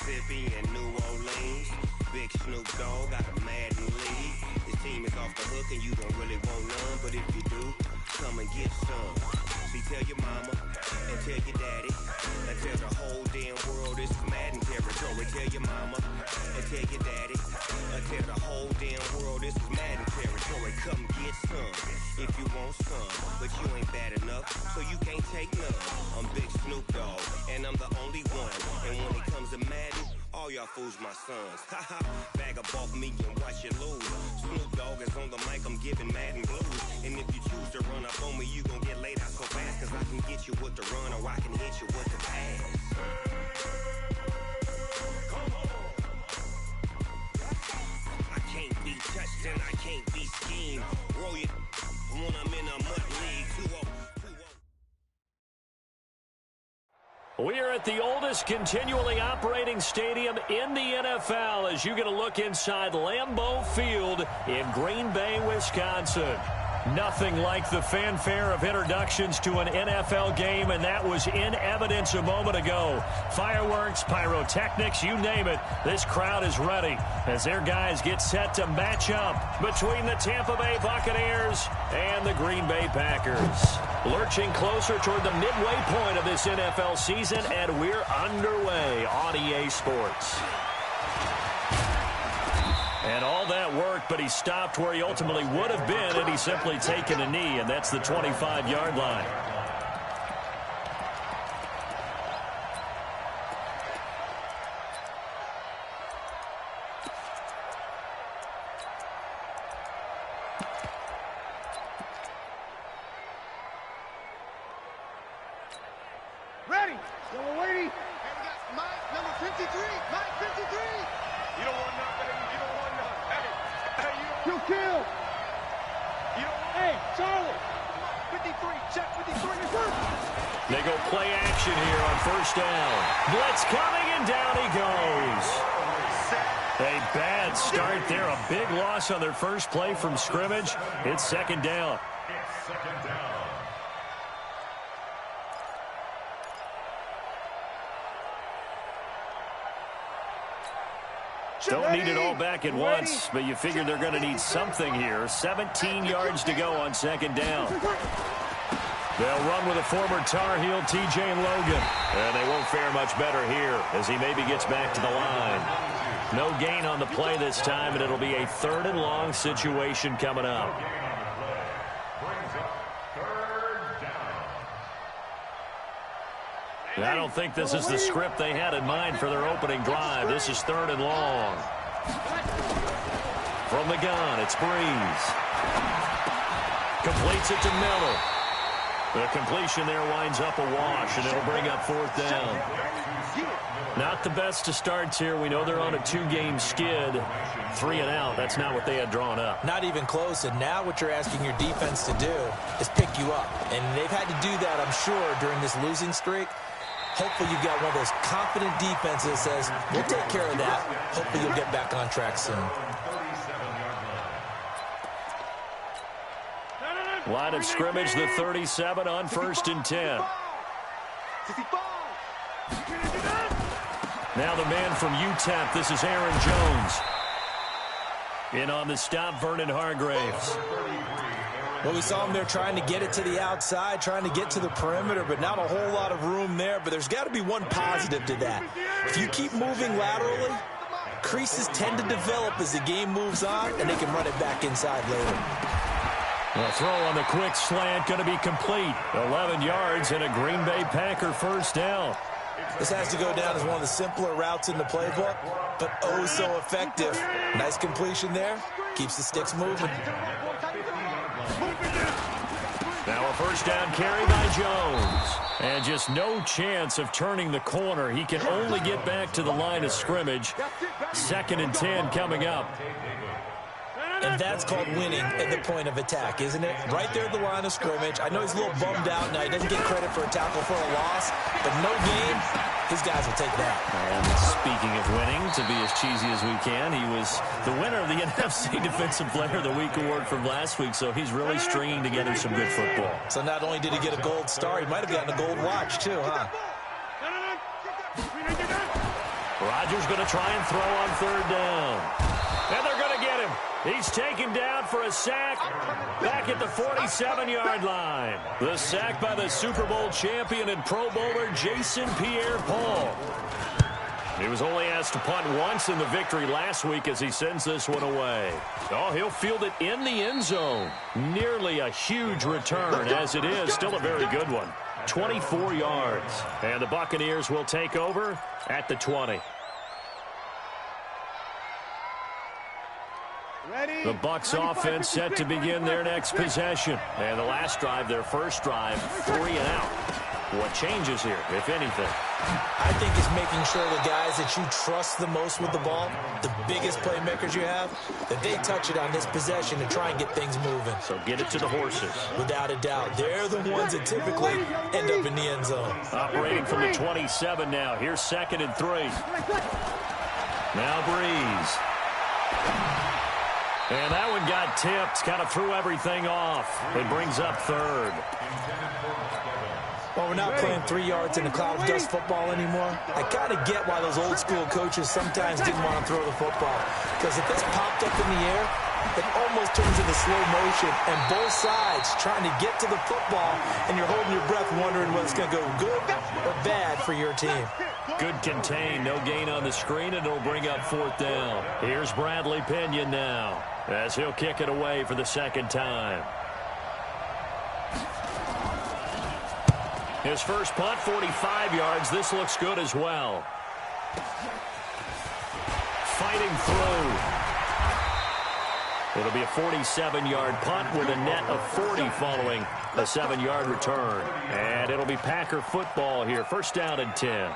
Mississippi and New Orleans. Big Snoop Dogg got a Madden league. His team is off the hook and you don't really want none, but if you do, come and get some. See, tell your mama and tell your daddy and tell the whole damn world this is Madden territory. Tell your mama and tell your daddy and tell the whole damn world this is Madden territory. Come get some if you want some, but you ain't bad enough, so you can't take none. I'm Big Snoop Dogg and I'm the only one, and when it comes to Madden, all y'all fools my sons. Haha, bag up off me and watch you lose. Snoop Dogg is on the mic, I'm giving Madden blues. And if you choose to run up on me, you gon' get laid out so fast, cause I can get you with the run or I can hit you with the pass. Come on. I can't be touched and I can't be schemed. Roll you when I'm in a mud league. 2-0. We are at the oldest continually operating stadium in the NFL as you get a look inside Lambeau Field in Green Bay, Wisconsin. Nothing like the fanfare of introductions to an NFL game, and that was in evidence a moment ago. Fireworks, pyrotechnics, you name it. This crowd is ready as their guys get set to match up between the Tampa Bay Buccaneers and the Green Bay Packers. Lurching closer toward the midway point of this NFL season, and we're underway on EA Sports. And all that worked, but he stopped where he ultimately would have been had he simply taken a knee, and that's the 25-yard line. Ready. Yellow lady. And we got Mike, number 53. Mike, 53. You don't want none, baby. You don't want none. Hey, you don't kill. You don't want. Hey, Charlie. 53. Check 53. They go play action here on first down. Blitz coming, and down he goes. A bad start there. A big loss on their first play from scrimmage. It's second down. It's second down. Don't need it all back at once, but you figure they're going to need something here. 17 yards to go on second down. They'll run with a former Tar Heel, TJ Logan. And they won't fare much better here as he maybe gets back to the line. No gain on the play this time, and it'll be a third and long situation coming up. I don't think this is the script they had in mind for their opening drive. This is third and long. From the gun, it's Breeze. Completes it to Miller. The completion there winds up a wash, and it'll bring up fourth down. Not the best to starts here. We know they're on a two-game skid. 3 and out. That's not what they had drawn up. Not even close, and now what you're asking your defense to do is pick you up. And they've had to do that, I'm sure, during this losing streak. Hopefully you've got one of those confident defenses that says, we'll take care of that. Hopefully you'll get back on track soon. Line of scrimmage, the 37 on first and 10. Now the man from UTEP, this is Aaron Jones. In on the stop, Vernon Hargraves. Well, we saw him there trying to get it to the outside, trying to get to the perimeter, but not a whole lot of room there. But there's got to be one positive to that. If you keep moving laterally, creases tend to develop as the game moves on, and they can run it back inside later. The throw on the quick slant going to be complete. 11 yards and a Green Bay Packer first down. This has to go down as one of the simpler routes in the playbook, but oh so effective. Nice completion there. Keeps the sticks moving. Now a first down carry by Jones. And just no chance of turning the corner. He can only get back to the line of scrimmage. 2nd and 10 coming up. And that's called winning at the point of attack, isn't it? Right there at the line of scrimmage. I know he's a little bummed out now. He doesn't get credit for a tackle for a loss, but no game, his guys will take that. And speaking of winning, to be as cheesy as we can, he was the winner of the NFC Defensive Player of the Week award from last week, so he's really stringing together some good football. So not only did he get a gold star, he might have gotten a gold watch too, huh? Rodgers going to try and throw on third down. And they're going to get him. He's taken down for a sack back at the 47-yard line. The sack by the Super Bowl champion and Pro Bowler Jason Pierre-Paul. He was only asked to punt once in the victory last week as he sends this one away. Oh, he'll field it in the end zone. Nearly a huge return as it is. Still a very good one. 24 yards. And the Buccaneers will take over at the 20. The Bucs offense set to begin their next possession. And the last drive, their first drive, 3 and out. What changes here, if anything? I think it's making sure the guys that you trust the most with the ball, the biggest playmakers you have, that they touch it on this possession and try and get things moving. So get it to the horses. Without a doubt. They're the ones that typically end up in the end zone. Operating from the 27 now. Here's 2nd and 3. Now Breeze. And that one got tipped. Kind of threw everything off. It brings up 3rd. Well, we're not playing 3 yards in a cloud of dust football anymore. I kind of get why those old school coaches sometimes didn't want to throw the football. Because if it's popped up in the air, it almost turns into slow motion. And both sides trying to get to the football, and you're holding your breath wondering whether it's going to go good or bad for your team. Good contain. No gain on the screen, and it'll bring up 4th down. Here's Bradley Pinion now as he'll kick it away for the 2nd time. His first punt, 45 yards. This looks good as well. Fighting through. It'll be a 47-yard punt with a net of 40 following a 7-yard return. And it'll be Packer football here. 1st down and 10.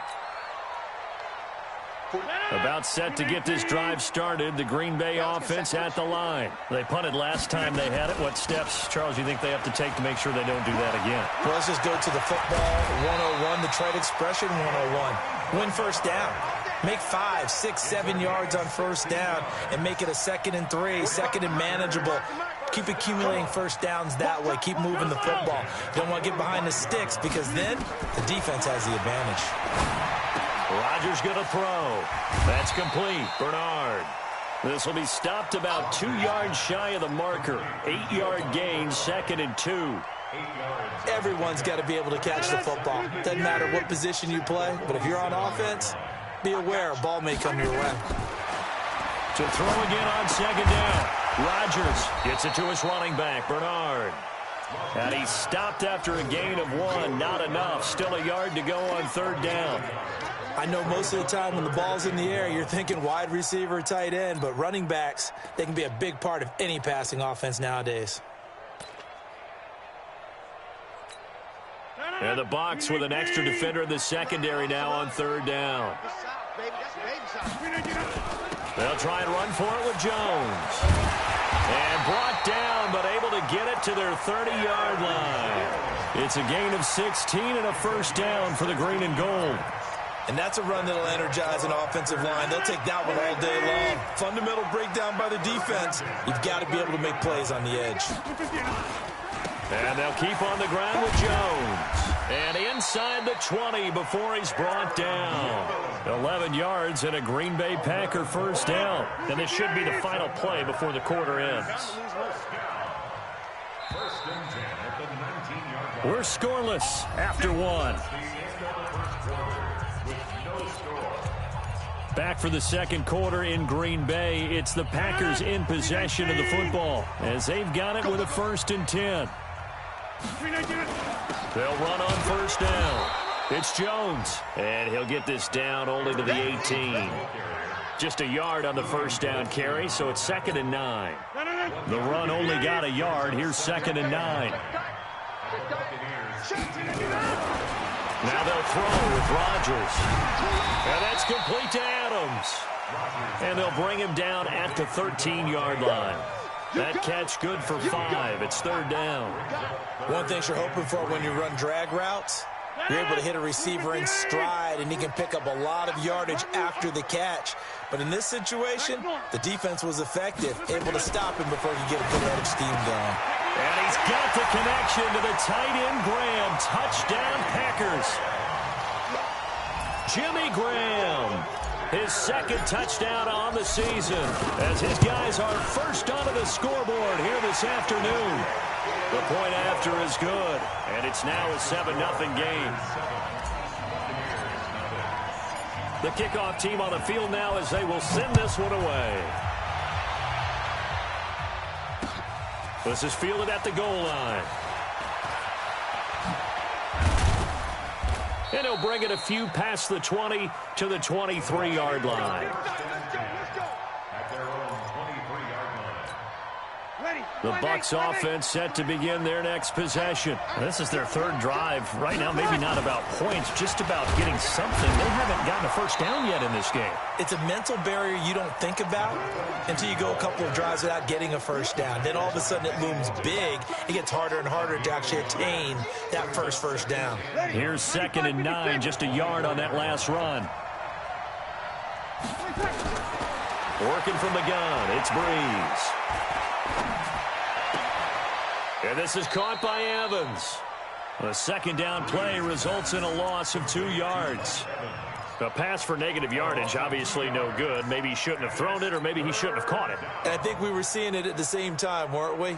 About set to get this drive started. The Green Bay offense at the line. They punted last time they had it. What steps, Charles, do you think they have to take to make sure they don't do that again? Well, let's just go to the football 101, the trade expression 101. Win 1st down. Make 5, 6, 7 yards on 1st down and make it a 2nd and 3, 2nd and manageable. Keep accumulating 1st downs that way. Keep moving the football. You don't want to get behind the sticks because then the defense has the advantage. Rodgers going to throw. That's complete. Bernard. This will be stopped about 2 yards shy of the marker. 8-yard gain, 2nd and 2. Everyone's got to be able to catch the football. Doesn't matter what position you play, but if you're on offense, be aware a ball may come your way. To throw again on 2nd down. Rodgers gets it to his running back, Bernard. And he's stopped after a gain of 1. Not enough. Still a yard to go on 3rd down. I know most of the time when the ball's in the air, you're thinking wide receiver, tight end, but running backs, they can be a big part of any passing offense nowadays. And the Bucs with an extra defender in the secondary now on 3rd down. They'll try and run for it with Jones. And brought down, but able to get it to their 30-yard line. It's a gain of 16 and a 1st down for the green and gold. And that's a run that'll energize an offensive line. They'll take that one all day long. Fundamental breakdown by the defense. You've got to be able to make plays on the edge. And they'll keep on the ground with Jones. And inside the 20 before he's brought down. 11 yards and a Green Bay Packer 1st down. And this should be the final play before the quarter ends. We're scoreless after 1. Back for the 2nd quarter in Green Bay. It's the Packers in possession of the football as they've got it with a 1st and 10. They'll run on 1st down. It's Jones, and he'll get this down only to the 18. Just a yard on the 1st down carry, so it's 2nd and 9. The run only got a yard. Here's 2nd and 9. Now they'll throw with Rodgers. And that's complete to Adams. And they'll bring him down at the 13-yard line. That catch good for 5. It's 3rd down. One thing you're hoping for when you run drag routes, you're able to hit a receiver in stride, and he can pick up a lot of yardage after the catch. But in this situation, the defense was effective, able to stop him before he could get a good head of steam going. And he's got the connection to the tight end, Graham. Touchdown, Packers. Jimmy Graham his second touchdown on the season, as his guys are first onto the scoreboard here this afternoon. The point after is good, and it's now a 7-0 game. The kickoff team on the field now as they will send this one away. This is fielded at the goal line. And he'll bring it a few past the 20 to the 23-yard line. The Bucs offense set to begin their next possession. This is their third drive. Right now, maybe not about points, just about getting something. They haven't gotten a first down yet in this game. It's a mental barrier you don't think about until you go a couple of drives without getting a first down. Then all of a sudden it looms big. It gets harder and harder to actually attain that first down. Here's 2nd and 9, just a yard on that last run. Working from the gun, it's Breeze. And this is caught by Evans. The second down play results in a loss of 2 yards. A pass for negative yardage, obviously no good. Maybe he shouldn't have thrown it, or maybe he shouldn't have caught it. And I think we were seeing it at the same time, weren't we?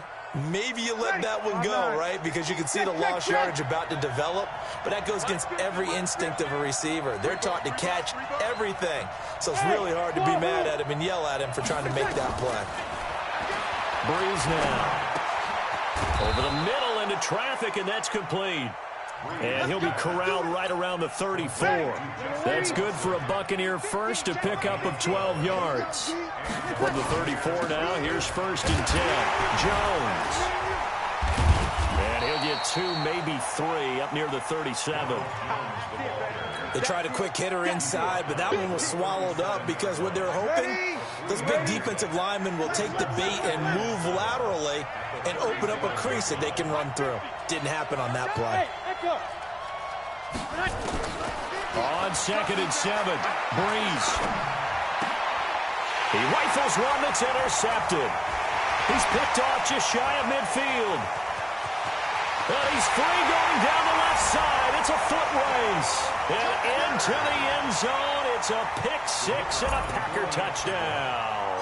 Maybe you let that one go, right? Because you can see the lost yardage about to develop. But that goes against every instinct of a receiver. They're taught to catch everything. So it's really hard to be mad at him and yell at him for trying to make that play. Breeze now. Over the middle into traffic, and that's complete. And he'll be corralled right around the 34. That's good for a Buccaneer first, a pickup of 12 yards. From the 34 now, here's 1st and 10. Jones. And he'll get 2, maybe 3, up near the 37. They tried a quick hitter inside, but that one was swallowed up because what they're hoping, those big defensive linemen will take the bait and move laterally and open up a crease that they can run through. Didn't happen on that play. On 2nd and 7, Breeze. He rifles one that's intercepted. He's picked off just shy of midfield. But he's free going down the left side. It's a foot race. And into the end zone. It's a pick-6 and a Packer touchdown.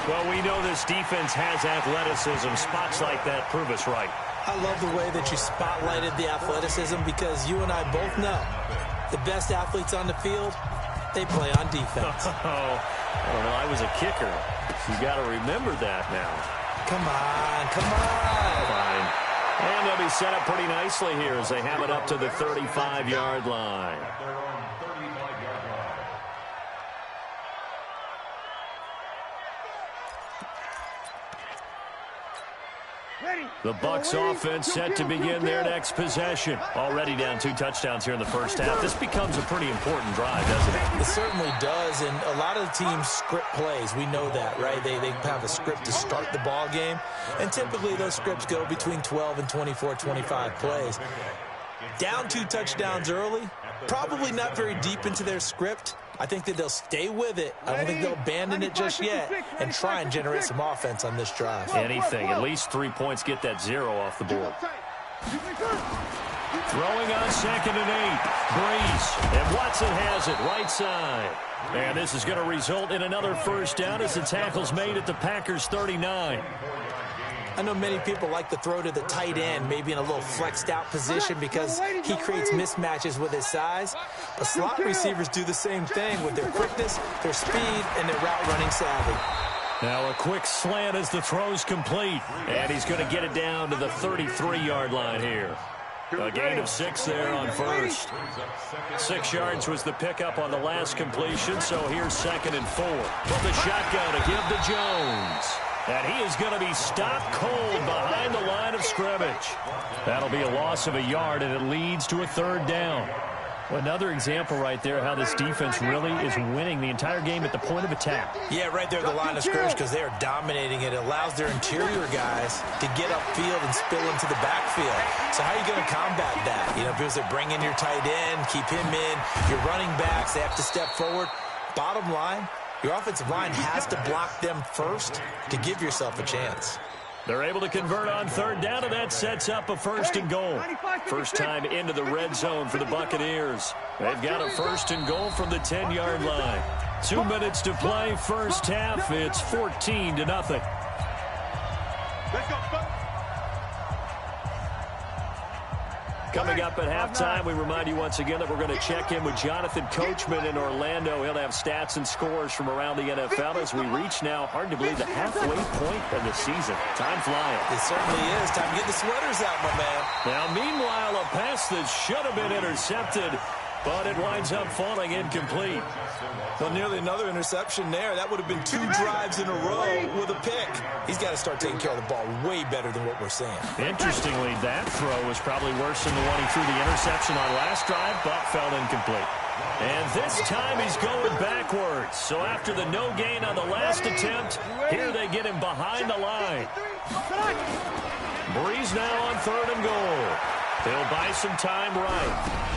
Well, we know this defense has athleticism. Spots like that prove us right. I love the way that you spotlighted the athleticism because you and I both know the best athletes on the field, they play on defense. Oh, I don't know. I was a kicker. You got to remember that now. Come on, come on. Fine. And they'll be set up pretty nicely here as they have it up to the 35-yard line. The Bucs offense set to begin their next possession. Already down 2 touchdowns here in the first half. This becomes a pretty important drive, doesn't it? It certainly does, and a lot of the teams script plays. We know that, right? They have a script to start the ball game, and typically those scripts go between 12 and 24, 25 plays. Down 2 touchdowns early, probably not very deep into their script. I think that they'll stay with it. I don't think they'll abandon it just yet and try and generate some offense on this drive. Anything. At least 3 points, get that 0 off the board. Throwing on 2nd and 8. Breeze. And Watson has it right side. And this is going to result in another first down as the tackle's made at the Packers' 39. I know many people like to throw to the tight end, maybe in a little flexed out position because he creates mismatches with his size. But slot receivers do the same thing with their quickness, their speed, and their route running savvy. Now a quick slant as the throw's complete. And he's going to get it down to the 33-yard line here. A gain of 6 there on first. 6 yards was the pickup on the last completion, so here's 2nd and 4. From the shotgun to give to Jones. And he is going to be stopped cold behind the line of scrimmage. That'll be a loss of a yard, and it leads to a 3rd down. Well, another example right there how this defense really is winning the entire game at the point of attack. Yeah, right there at the line of scrimmage because they are dominating it. It allows their interior guys to get upfield and spill into the backfield. So how are you going to combat that? You know, because they bring in your tight end, keep him in. Your running backs, they have to step forward. Bottom line, your offensive line has to block them first to give yourself a chance. They're able to convert on third down, and that sets up a first and goal. First time into the red zone for the Buccaneers. They've got a first and goal from the 10-yard line. 2 minutes to play, first half. It's 14-0. Let's go. Coming up at halftime, we remind you once again that we're going to check in with Jonathan Coachman in Orlando. He'll have stats and scores from around the NFL as we reach now, hard to believe, the halfway point of the season. Time flying. It certainly is. Time to get the sweaters out, my man. Now, meanwhile, a pass that should have been intercepted, but it winds up falling incomplete. Well, nearly another interception there. That would have been 2 drives in a row with a pick. He's got to start taking care of the ball way better than what we're seeing. Interestingly, that throw was probably worse than the one he threw the interception on last drive, but fell incomplete. And this time he's going backwards. So after the no gain on the last attempt, here they get him behind the line. Breeze now on third and goal. He'll buy some time right.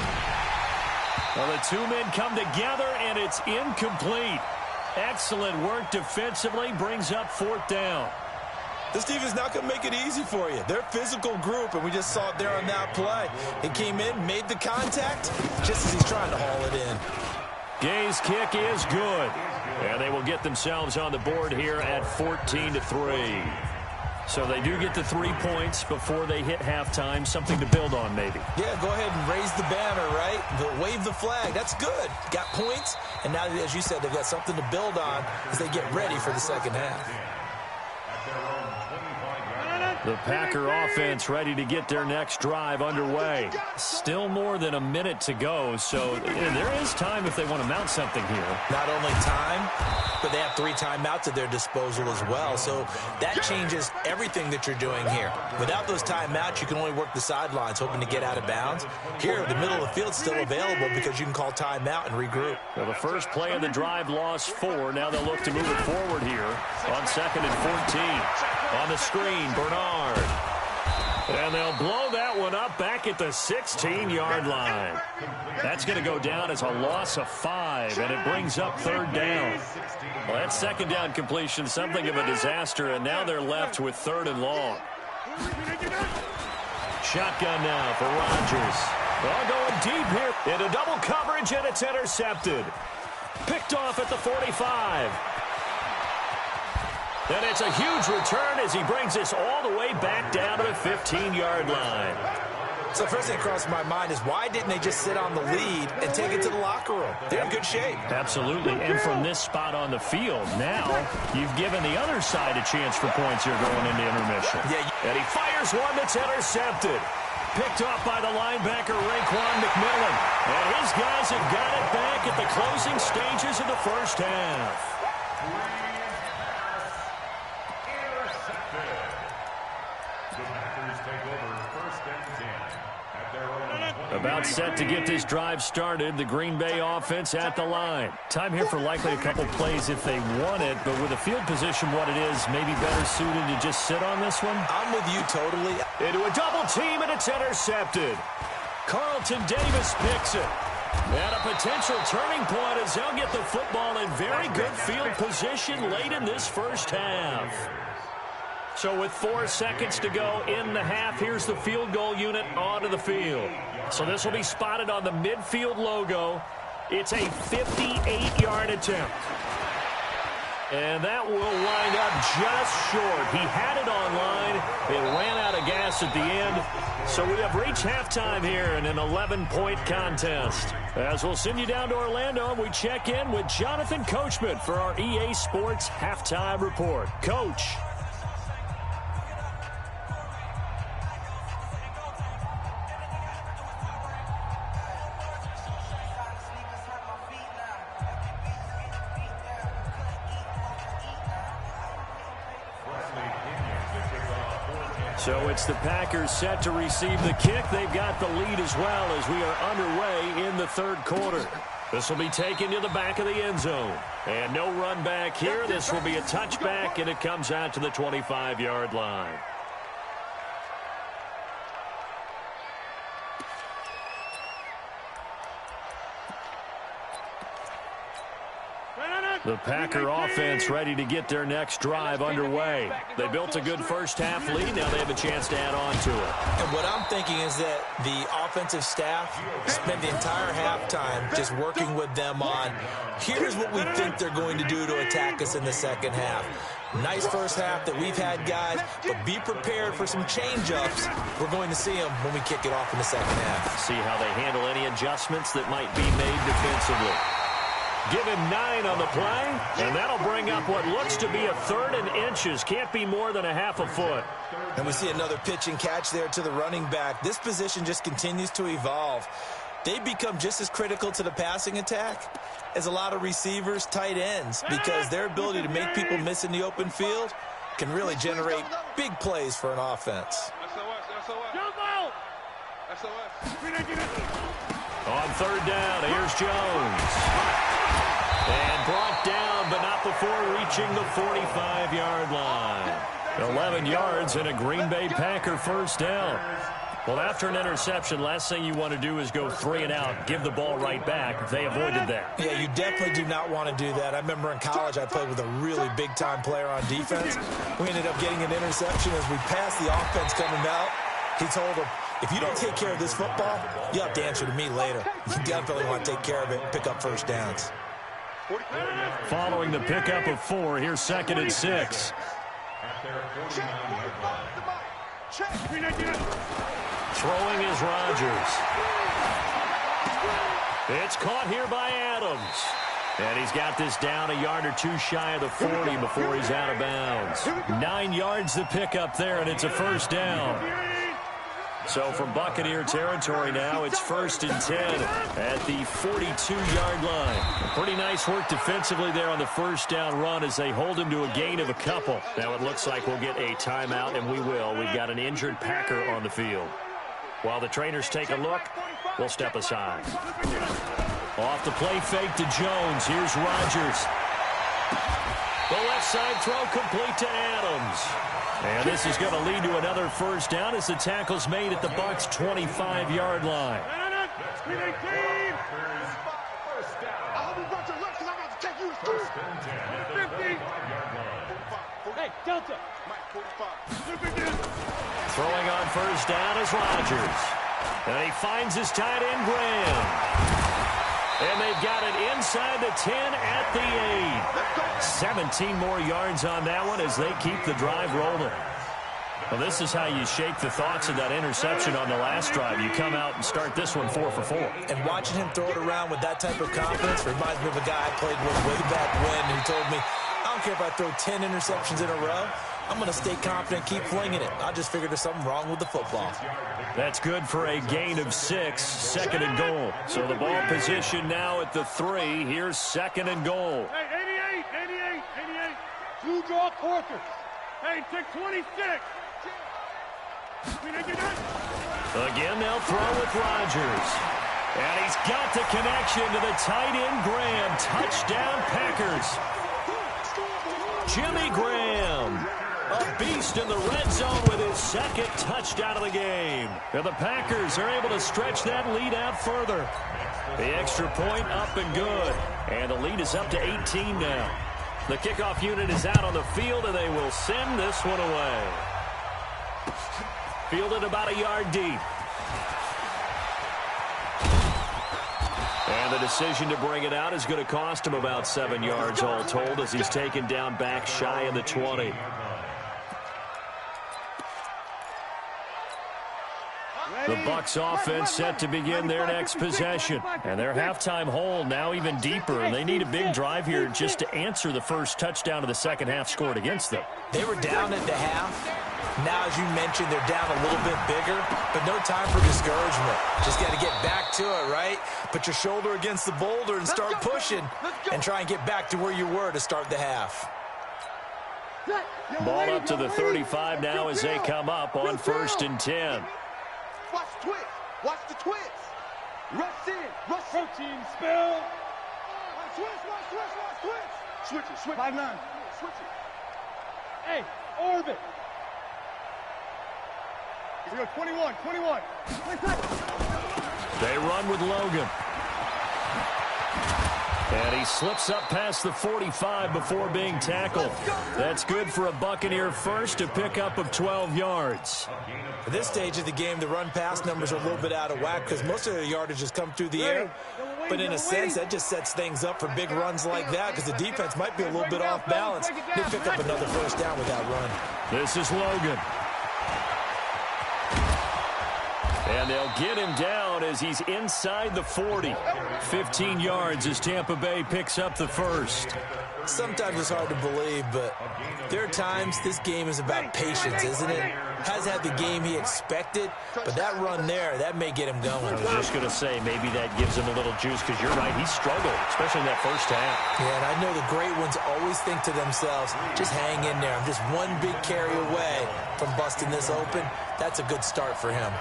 Well, the 2 men come together, and it's incomplete. Excellent work defensively, brings up fourth down. This team is not going to make it easy for you. They're a physical group, and we just saw it there on that play. He came in, made the contact, just as he's trying to haul it in. Gay's kick is good. And they will get themselves on the board here at 14-3. So they do get the 3 points before they hit halftime. Something to build on, maybe. Yeah, go ahead and raise the banner, right? Wave the flag. That's good. Got points, and now, as you said, they've got something to build on as they get ready for the second half. The Packer offense ready to get their next drive underway. Still more than a minute to go, so there is time if they want to mount something here. Not only time, but they have 3 timeouts at their disposal as well, so that changes everything that you're doing here. Without those timeouts, you can only work the sidelines, hoping to get out of bounds. Here, the middle of the field is still available because you can call timeout and regroup. Well, the first play of the drive lost 4. Now they'll look to move it forward here on 2nd and 14. On the screen, Bernard. And they'll blow that one up back at the 16-yard line. That's going to go down as a loss of 5, and it brings up third down. Well, that second down completion, something of a disaster, and now they're left with third and long. Shotgun now for Rodgers. Well, going deep here into double coverage, and it's intercepted. Picked off at the 45. And it's a huge return as he brings this all the way back down to the 15-yard line. So the first thing that crossed my mind is why didn't they just sit on the lead and take it to the locker room? They're in good shape. Absolutely. And from this spot on the field, now you've given the other side a chance for points here going into intermission. Yeah. And he fires one that's intercepted. Picked off by the linebacker, Raekwon McMillan. And his guys have got it back at the closing stages of the first half. About set to get this drive started. The Green Bay offense at the line. Time here for likely a couple plays if they want it, but with the field position what it is, maybe better suited to just sit on this one? I'm with you totally. Into a double team, and it's intercepted. Carlton Davis picks it. And a potential turning point as they'll get the football in very good field position late in this first half. So with 4 seconds to go in the half, here's the field goal unit onto the field. So this will be spotted on the midfield logo. It's a 58-yard attempt. And that will wind up just short. He had it on line. It ran out of gas at the end. So we have reached halftime here in an 11-point contest. As we'll send you down to Orlando, and we check in with Jonathan Coachman for our EA Sports Halftime Report. Coach. So it's the Packers set to receive the kick. They've got the lead as well as we are underway in the third quarter. This will be taken to the back of the end zone. And no run back here. This will be a touchback, and it comes out to the 25-yard line. The Packer offense ready to get their next drive underway. They built a good first-half lead. Now they have a chance to add on to it. And what I'm thinking is that the offensive staff spent the entire halftime just working with them on, here's what we think they're going to do to attack us in the second half. Nice first half that we've had, guys, but be prepared for some change-ups. We're going to see them when we kick it off in the second half. See how they handle any adjustments that might be made defensively. Give him 9 on the play, and that'll bring up what looks to be a 3rd and inches. Can't be more than a half a foot. And we see another pitch and catch there to the running back. This position just continues to evolve. They become just as critical to the passing attack as a lot of receivers, tight ends, because their ability to make people miss in the open field can really generate big plays for an offense. On 3rd down, here's Jones. And brought down, but not before reaching the 45-yard line. 11 yards and a Green Bay Packer first down. Well, after an interception, last thing you want to do is go 3 and out, give the ball right back. They avoided that. Yeah, you definitely do not want to do that. I remember in college I played with a really big-time player on defense. We ended up getting an interception as we passed the offense coming out. He told him, if you don't take care of this football, you have to answer to me later. You definitely want to take care of it and pick up first downs. Following the pickup of 4, here's 2nd and 6. Throwing is Rodgers. It's caught here by Adams. And he's got this down a yard or 2 shy of the 40 before he's out of bounds. 9 yards the pickup there, and it's a first down. So from Buccaneer territory now, it's 1st and 10 at the 42-yard line. Pretty nice work defensively there on the first down run as they hold him to a gain of a couple. Now it looks like we'll get a timeout, and we will. We've got an injured Packer on the field. While the trainers take a look, we'll step aside. Off the play fake to Jones. Here's Rodgers. The left side throw complete to Adams. And this is going to lead to another first down as the tackle's made at the Bucs' 25-yard line. Hey, Delta. Throwing on first down is Rodgers. And he finds his tight end, Graham. And they've got it inside the 10 at the 8. 17 more yards on that one as they keep the drive rolling. Well, this is how you shake the thoughts of that interception on the last drive. You come out and start this one 4 for 4. And watching him throw it around with that type of confidence reminds me of a guy I played with way back when who told me, I don't care if I throw 10 interceptions in a row. I'm going to stay confident, keep flinging it. I just figured there's something wrong with the football. That's good for a gain of 6, 2nd and goal. So the ball position now at the 3. Here's 2nd and goal. Hey, 88. Two draw quarters. Hey, take 26. Again, they'll throw with Rodgers. And he's got the connection to the tight end, Graham. Touchdown, Packers. Jimmy Graham. A beast in the red zone with his 2nd touchdown of the game. And the Packers are able to stretch that lead out further. The extra point up and good. And the lead is up to 18 now. The kickoff unit is out on the field, and they will send this one away. Fielded about a yard deep. And the decision to bring it out is going to cost him about 7 yards all told as he's taken down back shy of the 20. The Bucs offense set to begin their next possession. And their halftime hole now even deeper, and they need a big drive here just to answer the first touchdown of the second half scored against them. They were down at the half. Now, as you mentioned, they're down a little bit bigger, but no time for discouragement. Just got to get back to it, right? Put your shoulder against the boulder and start pushing and try and get back to where you were to start the half. Ball up to the 35 now as they come up on 1st and 10. Watch the twist. Watch the twist. Rush in. Rush protein spill. Switch. Switch it. 5-9. Switch it. Hey, orbit. Here we go. 21. They run with Logan. And he slips up past the 45 before being tackled. That's good for a Buccaneer first, a pickup of 12 yards. At this stage of the game, the run-pass numbers are a little bit out of whack because most of their yardage has come through the air. But in a sense, that just sets things up for big runs like that because the defense might be a little bit off balance. They pick up another first down with that run. This is Logan. And they'll get him down as he's inside the 40. 15 yards as Tampa Bay picks up the first. Sometimes it's hard to believe, but there are times this game is about patience, isn't it? Has had the game he expected, but that run there, that may get him going. I was just going to say, maybe that gives him a little juice because you're right, he struggled, especially in that first half. Yeah, and I know the great ones always think to themselves, just hang in there. I'm just one big carry away from busting this open. That's a good start for him.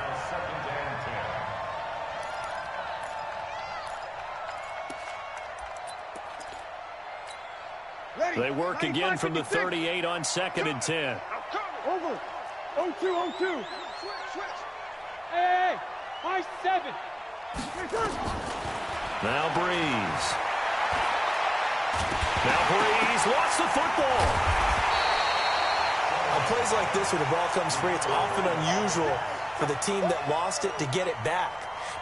They work again from the 38 on 2nd and 10. Over. 0-2, 0-2. Switch. Hey, my 7. Now Breeze. Lost the football. On plays like this where the ball comes free, it's often unusual for the team that lost it to get it back.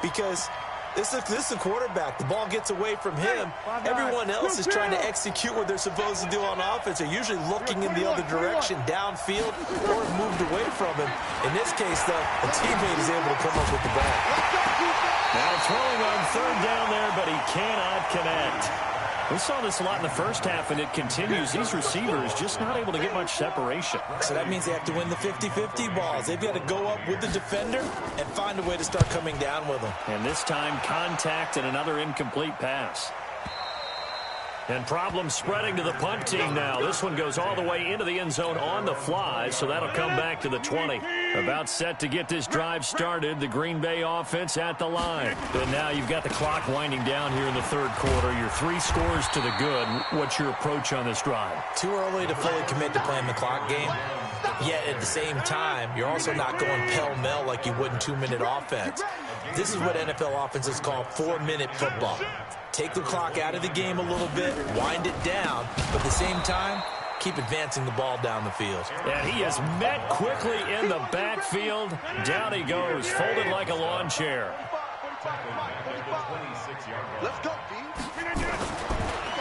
Because this is a quarterback. The ball gets away from him. Everyone else is trying to execute what they're supposed to do on offense. They're usually looking in the other direction, downfield, or moved away from him. In this case, though, a teammate is able to come up with the ball. Now throwing on 3rd down there, but he cannot connect. We saw this a lot in the first half, and it continues. These receivers just not able to get much separation. So that means they have to win the 50-50 balls. They've got to go up with the defender and find a way to start coming down with them. And this time, contact and another incomplete pass. And problems spreading to the punt team now. This one goes all the way into the end zone on the fly, so that'll come back to the 20. About set to get this drive started, the Green Bay offense at the line. And now you've got the clock winding down here in the 3rd quarter. You're 3 scores to the good. What's your approach on this drive? Too early to fully commit to playing the clock game. Yet at the same time, you're also not going pell-mell like you would in 2-minute offense. This is what NFL offenses call 4-minute football. Take the clock out of the game a little bit, wind it down, but at the same time, keep advancing the ball down the field. And he is met quickly in the backfield. Down he goes, folded like a lawn chair.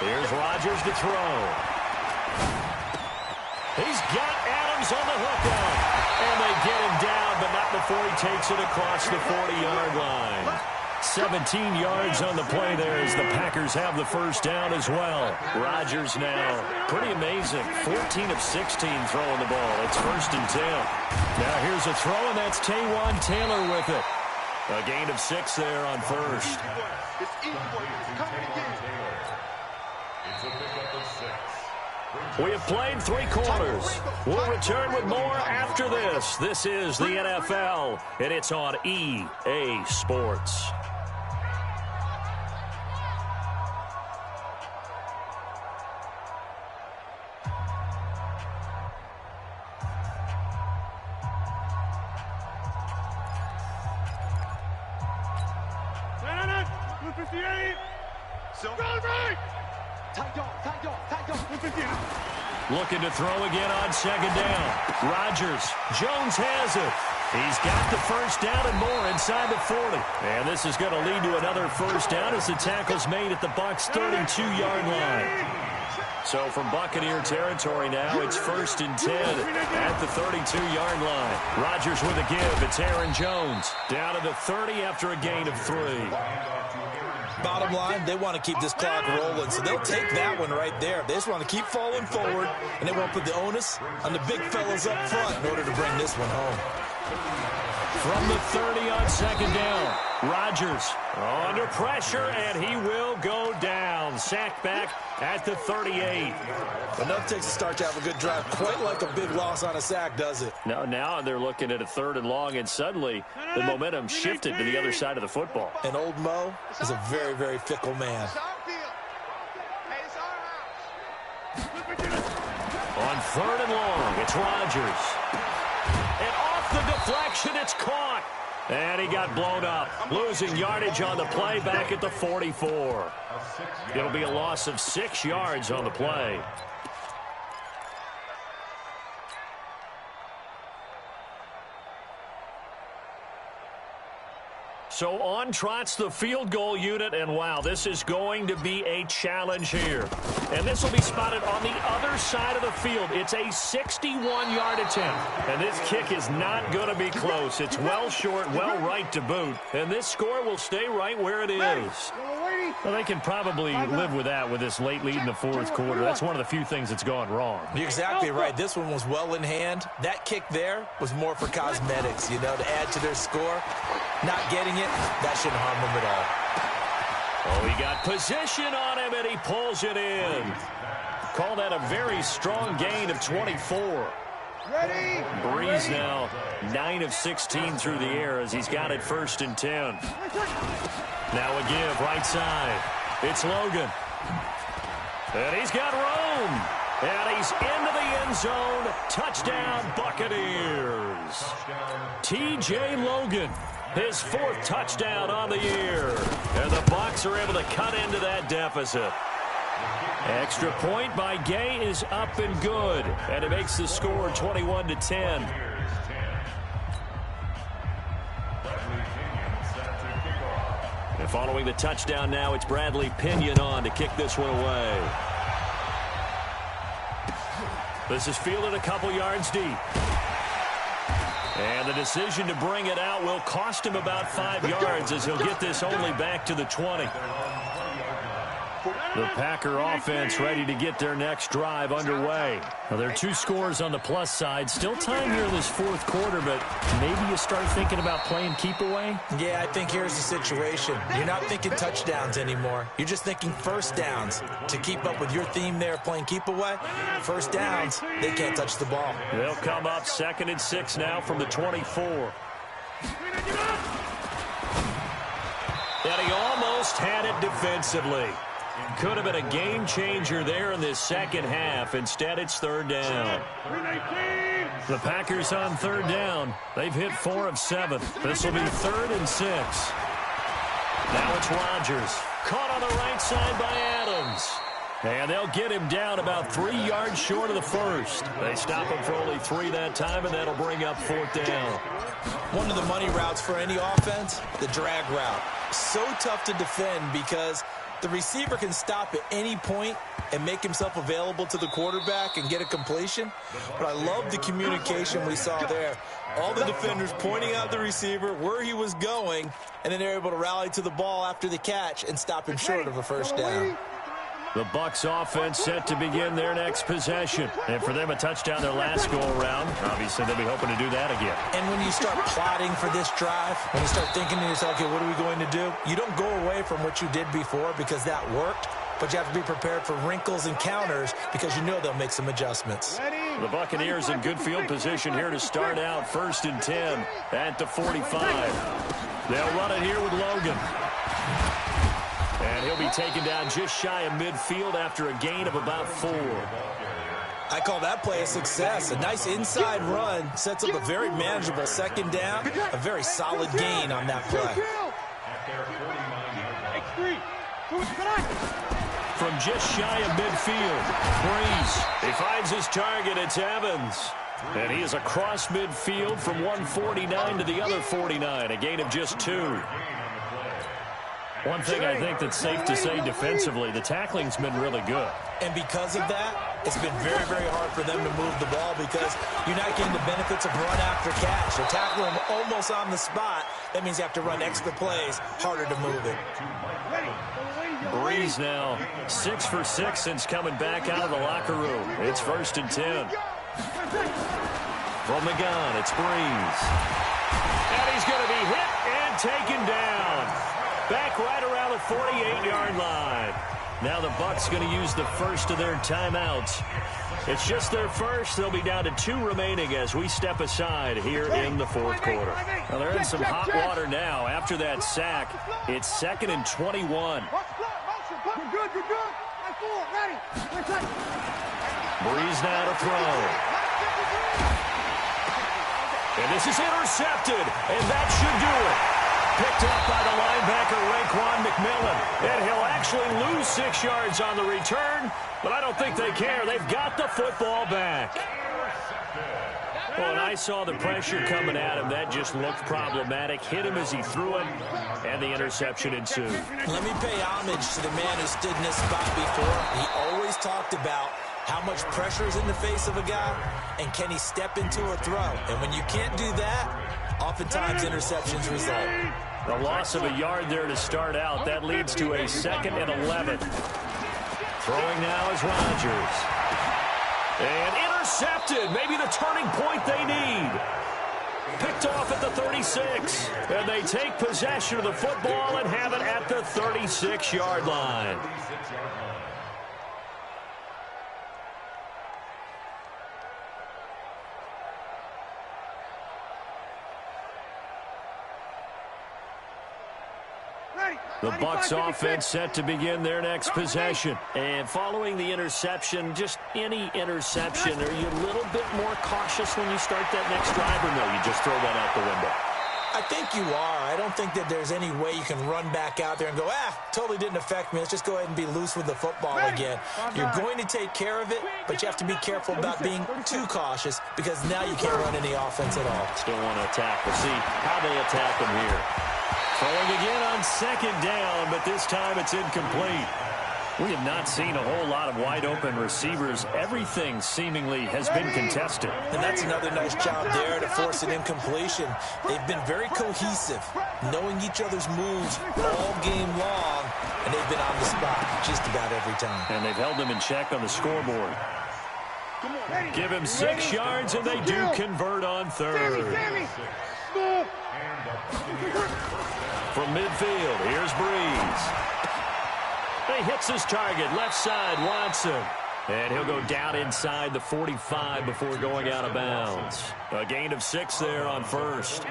Here's Rodgers to throw. He's got Adams on the hook out. And they get him down, but not before he takes it across the 40-yard line. 17 yards on the play there as the Packers have the first down as well. Rodgers now, pretty amazing, 14 of 16 throwing the ball. It's 1st and 10. Now here's a throw, and that's Taywan Taylor with it. A gain of 6 there on 1st. We have played 3 quarters. We'll return with more after this. This is the NFL, and it's on EA Sports. Looking to throw again on 2nd down. Rodgers. Jones has it. He's got the first down and more inside the 40. And this is going to lead to another first down as the tackle's made at the Bucs' 32-yard line. So from Buccaneer territory now, it's 1st and 10 at the 32-yard line. Rodgers with a give. It's Aaron Jones. Down to the 30 after a gain of 3. Bottom line, they want to keep this clock rolling, so they'll take that one right there. They just want to keep falling forward, and they won't put the onus on the big fellas up front in order to bring this one home. From the 30 on 2nd down, Rodgers under pressure, and he will go down. Sacked back at the 38. Enough takes to start to have a good drive. Quite like a big loss on a sack, does it? Now they're looking at a 3rd and long, and suddenly the momentum shifted to the other side of the football. And old Mo is a very, very fickle man. On 3rd and long, it's Rodgers. And off the deflection, it's caught. And he got blown up, losing yardage on the play back at the 44. It'll be a loss of 6 yards on the play. So on trots the field goal unit, and wow, this is going to be a challenge here. And this will be spotted on the other side of the field. It's a 61-yard attempt, and this kick is not going to be close. It's well short, well right to boot, and this score will stay right where it is. Well, they can probably live with that with this late lead in the fourth quarter. That's one of the few things that's gone wrong. You're exactly right. This one was well in hand. That kick there was more for cosmetics, you know, to add to their score. Not getting it, that shouldn't harm them at all. Oh, he got position on him, and he pulls it in. Call that a very strong gain of 24. Ready? Breeze now 9 of 16 through the air as he's got it 1st and 10. Now a give right side. It's Logan. And he's got room. And he's into the end zone. Touchdown, Buccaneers. T.J. Logan, his 4th touchdown on the year. And the Bucs are able to cut into that deficit. Extra point by Gay is up and good. And it makes the score 21-10. And following the touchdown now, it's Bradley Pinion on to kick this one away. This is fielded a couple yards deep. And the decision to bring it out will cost him about 5 yards as he'll get this only back to the 20. The Packer offense ready to get their next drive underway. Well, there are 2 scores on the plus side. Still time here in this fourth quarter, but maybe you start thinking about playing keep away? Yeah, I think here's the situation. You're not thinking touchdowns anymore. You're just thinking first downs. To keep up with your theme there, playing keep away, first downs, they can't touch the ball. They'll come up 2nd and 6 now from the 24. And he almost had it defensively. Could have been a game changer there in this second half. Instead, it's 3rd down. The Packers on 3rd down. They've hit 4 of 7. This will be 3rd and 6. Now it's Rodgers. Caught on the right side by Adams. And they'll get him down about 3 yards short of the first. They stop him for only 3 that time, and that'll bring up 4th down. One of the money routes for any offense, the drag route. So tough to defend because the receiver can stop at any point and make himself available to the quarterback and get a completion. But I love the communication we saw there. All the defenders pointing out the receiver, where he was going, and then they're able to rally to the ball after the catch and stop him short of a first down. The Bucs offense set to begin their next possession. And for them, a touchdown their last go-around. Obviously, they'll be hoping to do that again. And when you start plotting for this drive, when you start thinking to yourself, okay, what are we going to do? You don't go away from what you did before because that worked, but you have to be prepared for wrinkles and counters because you know they'll make some adjustments. The Buccaneers in good field position here to start out 1st and 10 at the 45. They'll run it here with Logan. And he'll be taken down just shy of midfield after a gain of about 4. I call that play a success. A nice inside run sets up a very manageable 2nd down. A very solid gain on that play. From just shy of midfield, Breeze. He finds his target. It's Evans. And he is across midfield from 149 to the other 49. A gain of just 2. One thing I think that's safe to say defensively, the tackling's been really good. And because of that, it's been very, very hard for them to move the ball because you're not getting the benefits of run after catch. They're tackling them almost on the spot. That means you have to run extra plays, harder to move it. Breeze now 6 for 6 since coming back out of the locker room. It's 1st and 10. From the gun, it's Breeze. And he's going to be hit and taken down. Back right around the 48-yard line. Now the Bucs going to use the first of their timeouts. It's just their first. They'll be down to 2 remaining as we step aside here in the fourth quarter. Well, they're in some hot water now. After that sack, it's 2nd and 21. You're good, you're good. Ready. Breeze now to throw. And this is intercepted, and that should do it. Picked up by the linebacker, Raekwon McMillan. And he'll actually lose 6 yards on the return, but I don't think they care. They've got the football back. Well, and I saw the pressure coming at him. That just looked problematic. Hit him as he threw it, and the interception ensued. Let me pay homage to the man who stood in this spot before. He always talked about how much pressure is in the face of a guy, and can he step into a throw? And when you can't do that, oftentimes interceptions result. The loss of a yard there to start out. That leads to a 2nd and 11. Throwing now is Rodgers. And intercepted. Maybe the turning point they need. Picked off at the 36. And they take possession of the football and have it at the 36-yard line. The Bucs offense set to begin their next possession. And following the interception, just any interception, are you a little bit more cautious when you start that next drive, or no, you just throw that out the window? I think you are. I don't think that there's any way you can run back out there and go, totally didn't affect me. Let's just go ahead and be loose with the football again. You're going to take care of it, but you have to be careful about being too cautious because now you can't run any offense at all. Still want to attack. We'll see how they attack them here. Throwing again on 2nd down, but this time it's incomplete. We have not seen a whole lot of wide-open receivers. Everything seemingly has been contested. And that's another nice job there to force an incompletion. They've been very cohesive, knowing each other's moves all game long, and they've been on the spot just about every time. And they've held them in check on the scoreboard. Give him 6 yards, and they do convert on 3rd. From midfield, here's Breeze. He hits his target, left side, Watson. And he'll go down inside the 45 before going out of bounds. A gain of 6 there on 1st.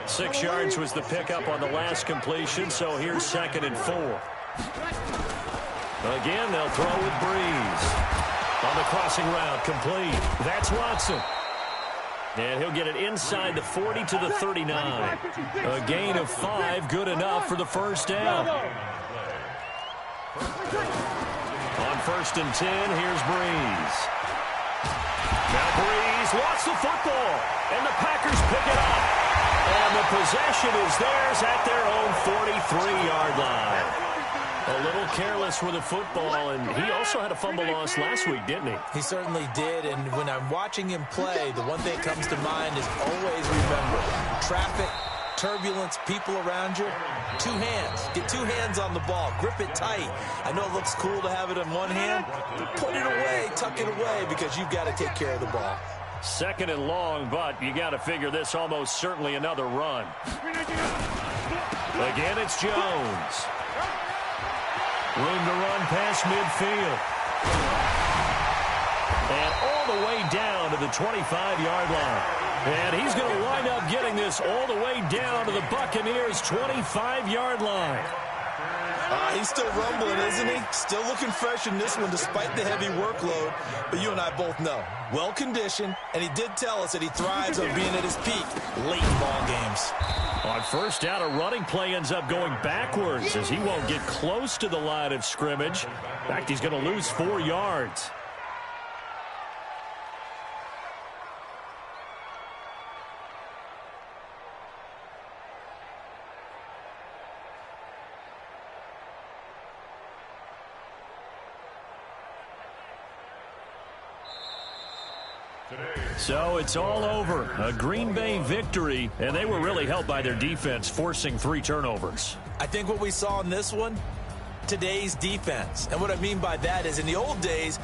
6 yards was the pickup on the last completion, so here's 2nd and 4. Again, they'll throw with Breeze. On the crossing route, complete. That's Watson. And he'll get it inside the 40 to the 39. A gain of 5, good enough for the first down. On 1st and 10, here's Breeze. Now Breeze lost the football, and the Packers pick it up. And the possession is theirs at their own 43-yard line. A little careless with the football, and he also had a fumble loss last week, didn't he? He certainly did, and when I'm watching him play, the one thing that comes to mind is always remember, traffic, turbulence, people around you, 2 hands. Get 2 hands on the ball. Grip it tight. I know it looks cool to have it in one hand, but put it away, tuck it away, because you've got to take care of the ball. 2nd and long, but you got to figure this almost certainly another run. Again, it's Jones. Room to run past midfield. And all the way down to the 25-yard line. And he's going to wind up getting this all the way down to the Buccaneers' 25-yard line. He's still rumbling, isn't he? Still looking fresh in this one despite the heavy workload. But you and I both know, well-conditioned, and he did tell us that he thrives on being at his peak late in ball games. On 1st down, a running play ends up going backwards as he won't get close to the line of scrimmage. In fact, he's going to lose 4 yards. So it's all over. A Green Bay victory, and they were really helped by their defense, forcing 3 turnovers. I think what we saw in this one, today's defense. And what I mean by that is in the old days,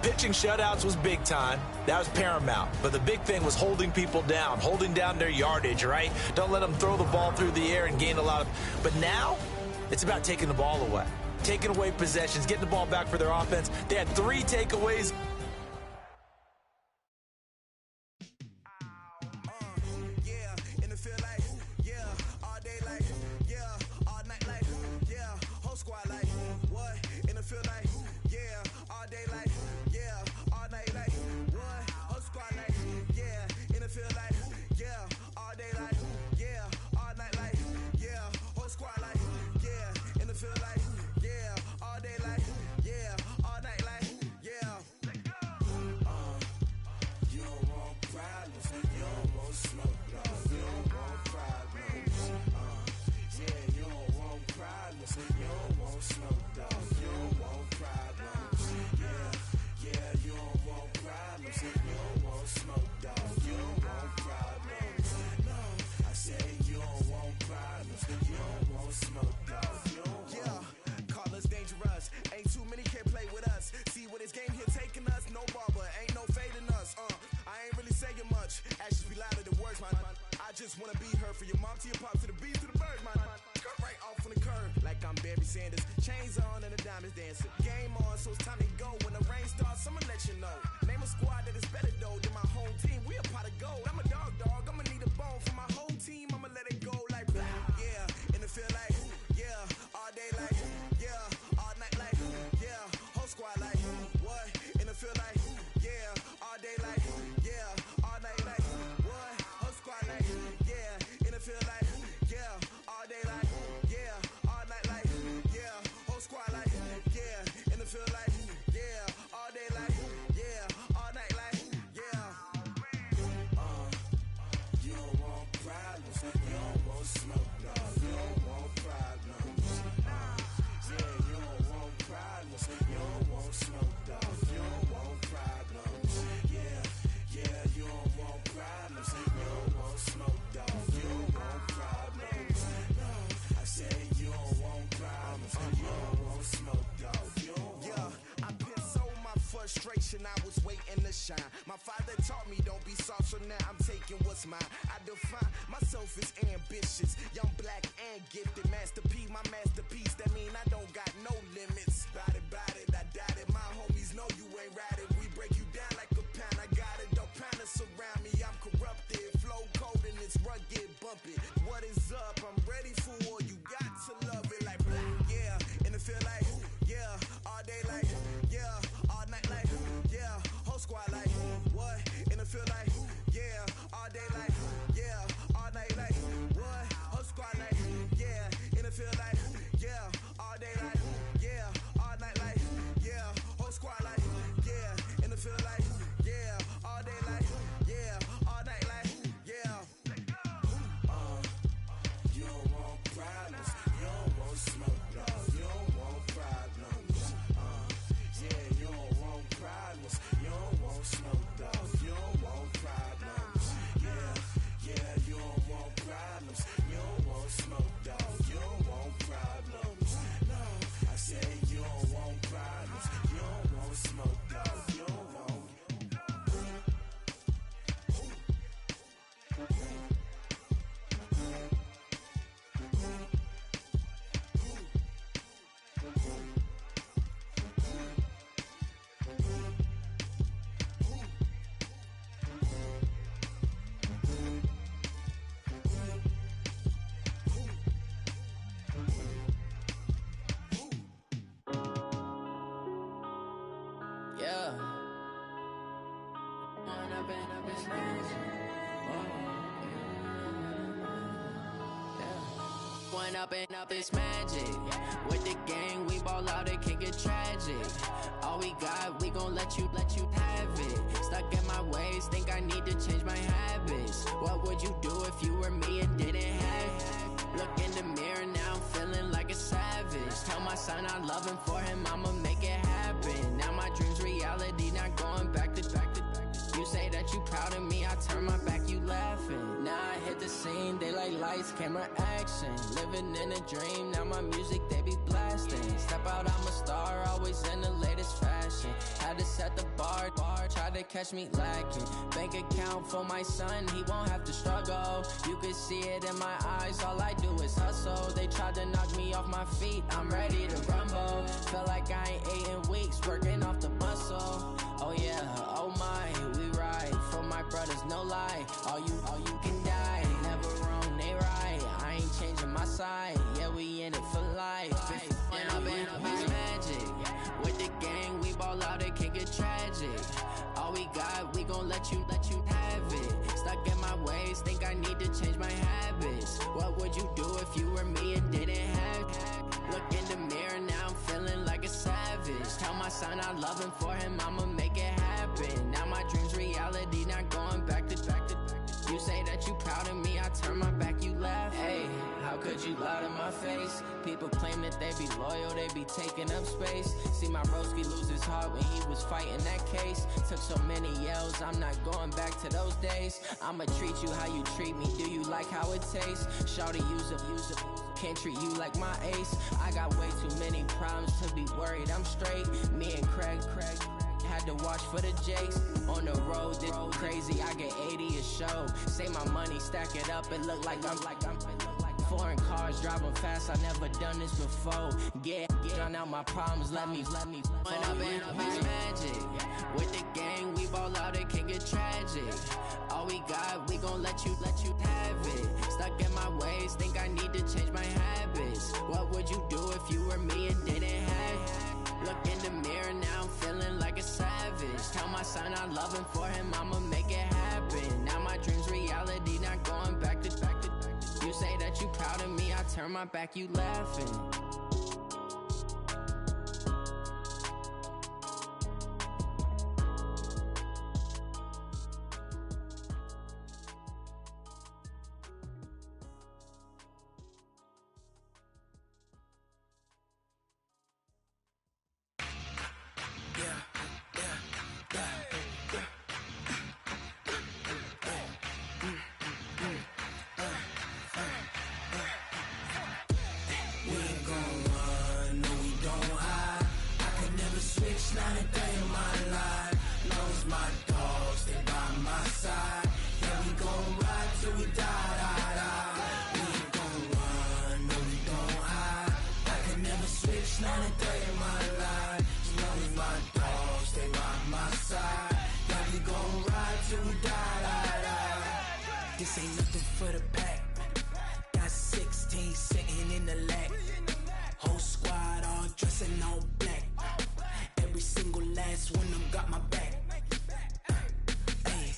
pitching shutouts was big time. That was paramount. But the big thing was holding people down, holding down their yardage, right? Don't let them throw the ball through the air and gain a lot of... But now, it's about taking the ball away. Taking away possessions, getting the ball back for their offense. They had 3 takeaways. is dancing. Game on, so it's time to go. When the rain starts, I'ma let you know. Name a squad that is better though than my home team. We a pot of gold. I'm a dog. I'ma need a bone for my whole team. I'ma let it go like blah. Yeah, and it feel like yeah, all day like yeah, all night like yeah, whole squad like what? And it feel like yeah, all day like yeah, all night like what? Whole squad like yeah, and it feel like yeah, all day like yeah, all night like yeah, whole squad like yeah, and it feel like yeah, all day like yeah, all night like yeah. You don't want problems, you don't want smoke, dog. You don't want problems. Yeah, you don't want problems, you don't want smoke, dog. You don't want problems. Yeah, you don't want problems, you don't want smoke, dog. You don't want problems. No, I said you don't want problems, you don't want smoke, dog. You don't want. I put so my frustration, I was waiting to shine. My father taught me don't be soft, so now I'm taking what's mine. I define myself as ambitious, young, black, and gifted. Master P, my masterpiece. That mean I don't got no limits. Bout it, I doubt it. My homies know you ain't ride it. We break you down like a pound. I got it, don't pound to surround me. I'm corrupted, flow cold and it's rugged, bump it. What is up? I'm ready for war. You got to love it like blah. Yeah, and it feel like yeah, all day like yeah, all night like yeah, whole squad like what? And it feel like yeah, all day like yeah, all night like what? Whole squad like yeah, and it feel like yeah, all day like yeah, all night like yeah, whole squad like yeah, and it feel like yeah, all day like yeah, all night like yeah. You don't want problems, you don't want smoke, dog. You don't want problems. Yeah, you don't want problems, you don't want smoke, dog. You don't want problems. Yeah, you don't want problems, you don't want smoke, dog. You don't want problems. No, I said you don't want problems, you don't want smoke, dog. You don't want. Up this magic. With the gang, we ball out, it can get tragic. All we got, we gon' let you have it. Stuck in my ways, think I need to change my habits. What would you do if you were me and didn't have it? Look in the mirror, now I'm feeling like a savage. Tell my son I love him, for him I'ma make it happen. Now my dream's reality, not going back to. You say that you proud of me, I turn my back, you laughing. Now I hit the scene, they like lights, camera, action. Living in a dream, now my music, they be blasting. Step out, I'm a star, always in the latest fashion. Had to set the bar, try to catch me lacking. Bank account for my son, he won't have to struggle. You can see it in my eyes, all I do is hustle. They tried to knock me off my feet, I'm ready to rumble. Feel like I ain't ate in weeks, working off the muscle. Oh yeah, oh my, we ride for my brothers, no lie. All you can die, never wrong, they right. I ain't changing my side, yeah, we in it for life. When I've been up, it's magic. With the gang, we ball out, it can get tragic. All we got, we gon' let you have it. Stuck in my ways, think I need to change my habits. What would you do if you were me and didn't have it? Look in the mirror, now I'm feeling like a savage. Tell my son I love him, for him I'ma make it happen. Now my dream's reality, not going back to. You say that you proud of me, I turn my back, you laugh. Hey, how could you lie to my face? People claim that they be loyal, they be taking up space. See my broski lose his heart when he was fighting that case. Took so many yells, I'm not going back to those days. I'ma treat you how you treat me, do you like how it tastes? Shawty, use a can't treat you like my ace. I got way too many problems to be worried, I'm straight. Me and Craig had to watch for the Jakes. On the road, this crazy, I get 80 a show. Say my money, stack it up, it look like I'm foreign cars, driving fast, I never done this before. Get drown out my problems, let me When I've been magic. With the gang, we ball out, it can get tragic. All we got, we gon' let you have it. Stuck in my ways, think I need to change my habits. What would you do if you were me and didn't have it? Look in the mirror, now I'm feeling like a savage. Tell my son I love him, for him I'ma make it happen. Now my dream's reality, not going back to. You say that you proud of me, I turn my back, you laughing. This ain't nothing for the pack. Got 16 sitting in the lag. Whole squad all dressing all black. Every single last one of them got my back. Hey,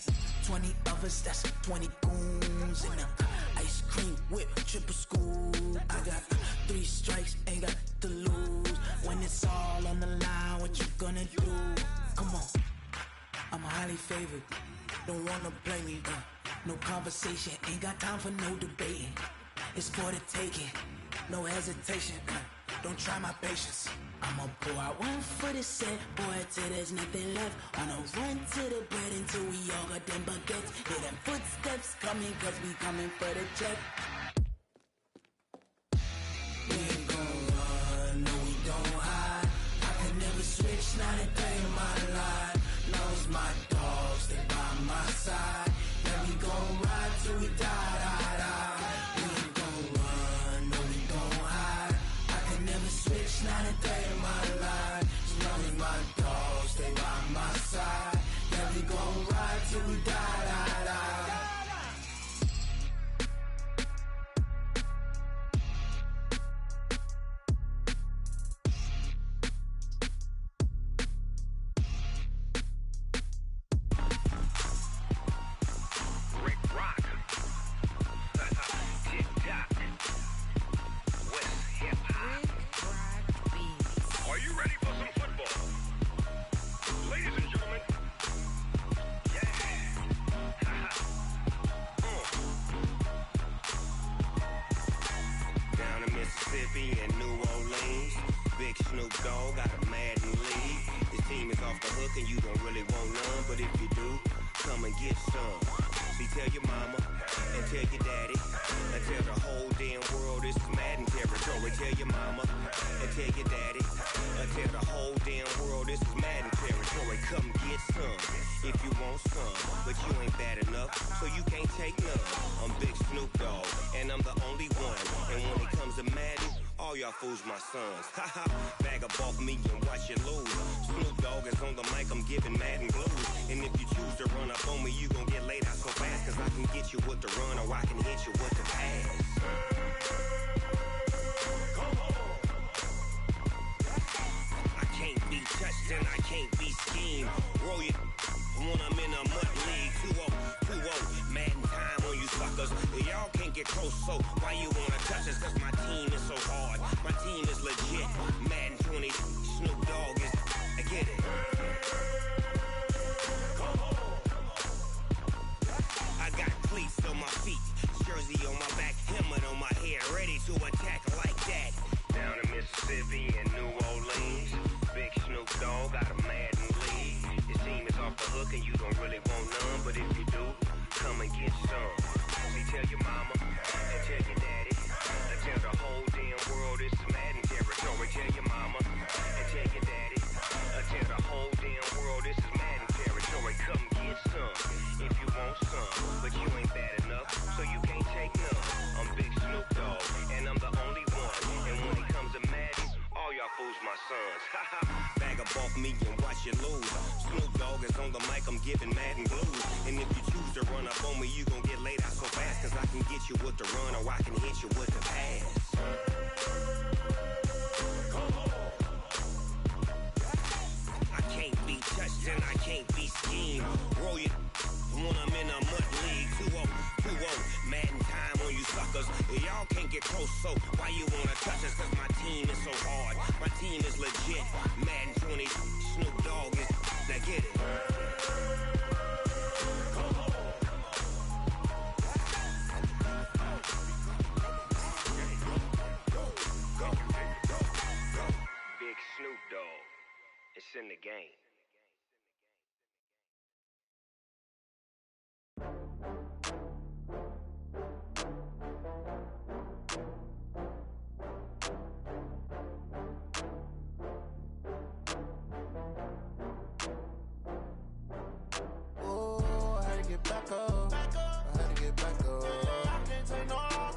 20 of us, that's 20 goons in them. Ice cream whip, triple scoop. I got 3 strikes, ain't got to lose. When it's all on the line, what you gonna do? Come on, I'm highly favored. Don't wanna play me, no conversation, ain't got time for no debating. It's for the taking, no hesitation. Don't try my patience. I'ma pour out one for the set, boy, till there's nothing left. On a run to the bread until we all got them baguettes. Hear them footsteps coming, cause we coming for the check. We ain't gon' run, no we don't hide. I can never switch, not a day in my life. Knows my dogs, they by my side. Yeah, we gon' ride till we die. We ain't gon' run, no we don't hide. I can never switch, not a day in my life. As long as my dogs, they by my side. Yeah, we gon' ride till we die. And you don't really want none, but if you do, come and get some. See, tell your mama and tell your daddy and tell the whole damn world this is Madden territory. Tell your mama and tell your daddy and tell the whole damn world this is Madden territory. Come get some if you want some, but you ain't bad enough, so you can't take none. I'm Big Snoop Dogg, and I'm the only one. And when it comes to Madden, all y'all fools my sons. Haha, bag up off me and watch you lose. Snoop Dogg is on the mic, I'm giving Madden blues. And if you choose to run up on me, you gon' get laid out so fast. Cause I can get you with the run or I can hit you with the pass. I can't be touched and I can't be schemed. Roll you when I'm in a mud league. 2-0, Madden time on you suckers. Y'all can't get close, so why you wanna touch us? Cause my team is so hard, my team is legit. Madden 20, Snoop Dogg is, I get it. I got cleats on my feet, jersey on my back, helmet on my head, ready to attack like that. Down in Mississippi and New Orleans, Big Snoop Dogg got a Madden league. Your team is off the hook and you don't really want none, but if you do, come and get some. See, tell your mama and tell your daddy and tell the whole damn world this is Madden territory. Tell your mama and tell your daddy and tell the whole damn world this is Madden territory. Come get some if you want some, but you ain't bad enough, so you can't take none. I'm Big Snoop Dogg, off me and watch you lose. Snoop Dogg is on the mic, I'm giving Madden blues. And if you choose to run up on me, you gon' get laid out so fast. Cause I can get you with the run or I can hit you with the pass. I can't be touched and I can't be schemed. Roll you when I'm in a mud league. 2-0, Madden time on you suckers. Y'all can't get close, so why you wanna touch us? Cause my team is so hard. My team is legit. Madden 20, Snoop Dogg is. Now get it. Big Snoop Dogg. It's in the game. Back up. I had to get back up. I can't take no loss.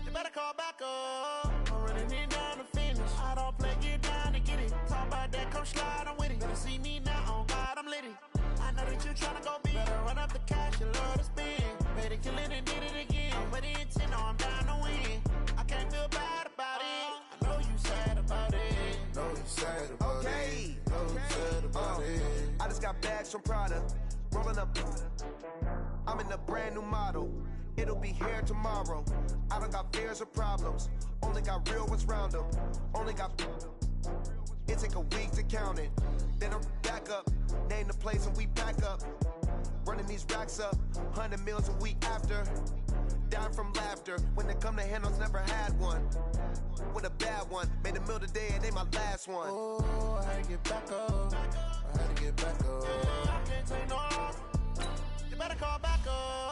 You better call back up. I'm running it down to finish. I don't play, get down to get it. Talk about that, come slide, I'm with it. Better see me now, on God, I'm lit it. I know that you tryna go big. Better run up the cash, you love to spend. Better kill it and did it again. I'm with the intent, no, I'm down to win. I can't feel bad about it. I know you sad about it. Know you sad about it. Know you sad about it. I just got bags from Prada. Rolling up, I'm in a brand new model. It'll be here tomorrow. I don't got fears or problems. Only got real ones round them. Only got. It take a week to count it. Then I'm back up. Name the place and we pack up. Running these racks up. 100 meals a week after. Down from laughter. When they come to handles, never had one. With a bad one. Made a meal today and they my last one. Oh, I had to get back up. I had to get back up. I can't take no loss. You better call back up.